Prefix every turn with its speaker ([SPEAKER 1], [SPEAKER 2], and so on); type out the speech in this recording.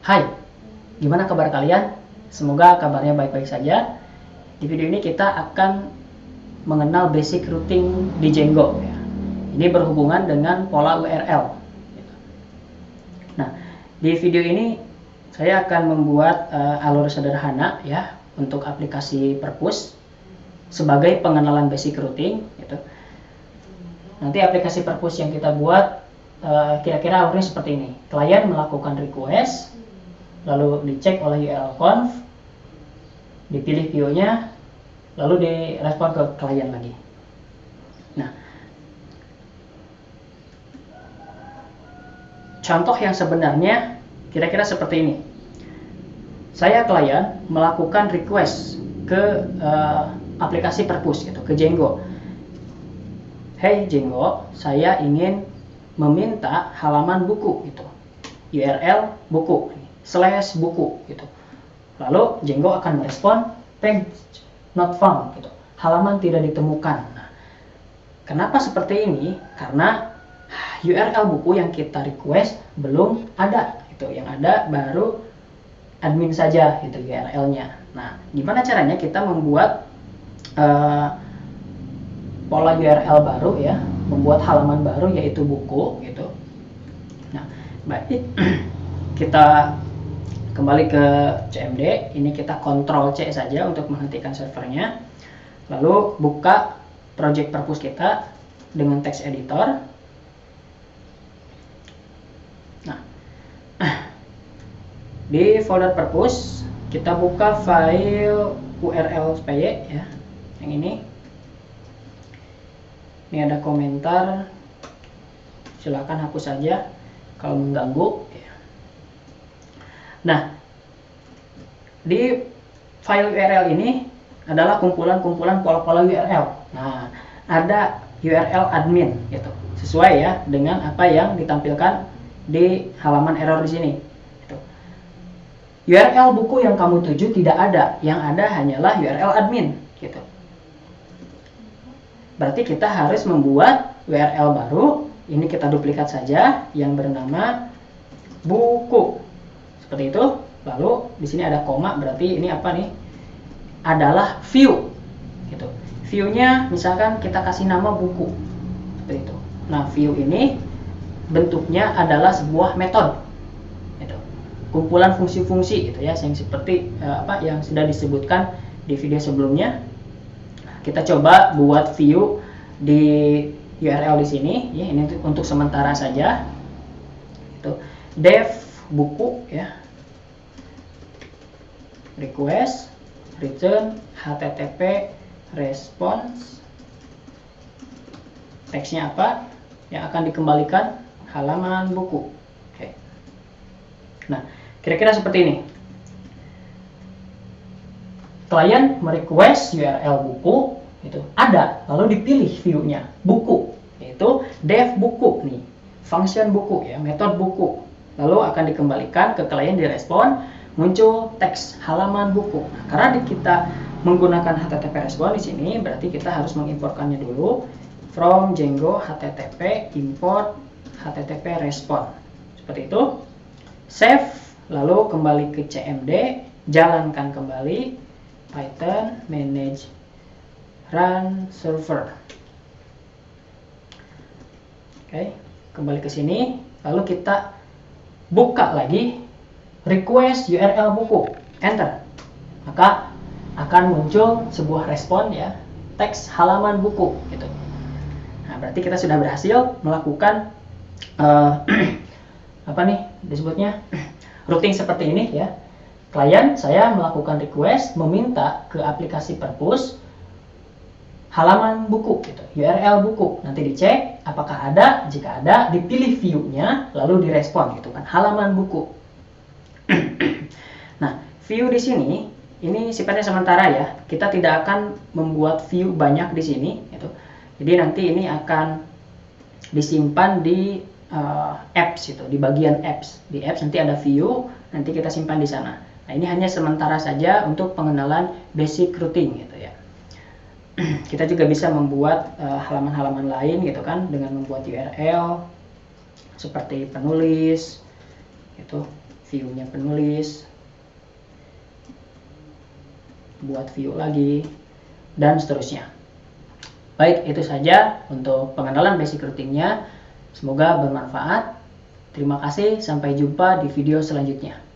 [SPEAKER 1] Hai, gimana kabar kalian? Semoga kabarnya baik-baik saja. Di video ini kita akan mengenal basic routing di Django. Ini berhubungan dengan pola URL. Nah, di video ini saya akan membuat alur sederhana ya untuk aplikasi Perpus sebagai pengenalan basic routing. Nanti aplikasi Perpus yang kita buat kira-kira alurnya seperti ini. Klien melakukan request, lalu dicek oleh URL-conf, dipilih view-nya, lalu direspon ke klien lagi. Nah, contoh yang sebenarnya kira-kira seperti ini. Saya klien melakukan request ke aplikasi Perpus gitu, ke Django. Hey Django, saya ingin meminta halaman buku gitu, URL buku /buku gitu. Lalu Django akan merespon page not found gitu, halaman tidak ditemukan. Nah, kenapa seperti ini? Karena URL buku yang kita request belum ada gitu, yang ada baru admin saja gitu URL-nya. Nah, gimana caranya kita membuat pola URL baru ya, membuat halaman baru yaitu buku gitu. Nah, baik, kita kembali ke CMD. Ini kita Ctrl C saja untuk menghentikan servernya. Lalu buka project Perpus kita dengan text editor. Nah, di folder Perpus kita buka file url.py ya, yang ini. Ini ada komentar, silakan hapus saja kalau mengganggu. Nah, di file URL ini adalah kumpulan-kumpulan pola-pola URL. Nah, ada URL admin gitu, sesuai ya dengan apa yang ditampilkan di halaman error di sini. URL buku yang kamu tuju tidak ada, yang ada hanyalah URL admin gitu. Berarti kita harus membuat URL baru. Ini kita duplikat saja yang bernama buku. Seperti itu. Lalu di sini ada koma, berarti ini apa nih? Adalah view. Gitu. View-nya misalkan kita kasih nama buku. Seperti itu. Nah, view ini bentuknya adalah sebuah metode. Gitu. Kumpulan fungsi-fungsi gitu ya, yang seperti yang sudah disebutkan di video sebelumnya. Kita coba buat view di URL di sini ya, ini untuk sementara saja. Itu dev buku ya, request return http response, teksnya apa yang akan dikembalikan, halaman buku. Oke. Nah, kira-kira seperti ini. Klien merequest URL buku itu ada, lalu dipilih view-nya buku, yaitu dev buku nih, function buku ya, metode buku. Lalu akan dikembalikan ke klien, direspon, muncul teks halaman buku. Nah, karena kita menggunakan HTTP respon di sini, berarti kita harus mengimportkannya dulu. From Django HTTP import HTTP respon. Seperti itu. Save, lalu kembali ke CMD, jalankan kembali Python manage run server. Oke, kembali ke sini, lalu kita buka lagi request URL buku, enter, maka akan muncul sebuah respon ya, teks halaman buku gitu. Nah, berarti kita sudah berhasil melakukan apa nih disebutnya routing seperti ini ya. Klien saya melakukan request meminta ke aplikasi Perpus halaman buku gitu, URL buku. Nanti dicek apakah ada, jika ada dipilih view-nya lalu direspon gitu kan, halaman buku. Nah, view di sini ini sifatnya sementara ya. Kita tidak akan membuat view banyak di sini gitu. Jadi nanti ini akan disimpan di apps itu, di bagian apps. Di apps nanti ada view, nanti kita simpan di sana. Nah, ini hanya sementara saja untuk pengenalan basic routing gitu ya. Kita juga bisa membuat halaman-halaman lain gitu kan, dengan membuat URL seperti penulis gitu, view-nya penulis, buat view lagi, dan seterusnya. Baik, itu saja untuk pengenalan basic routingnya. Semoga bermanfaat. Terima kasih, sampai jumpa di video selanjutnya.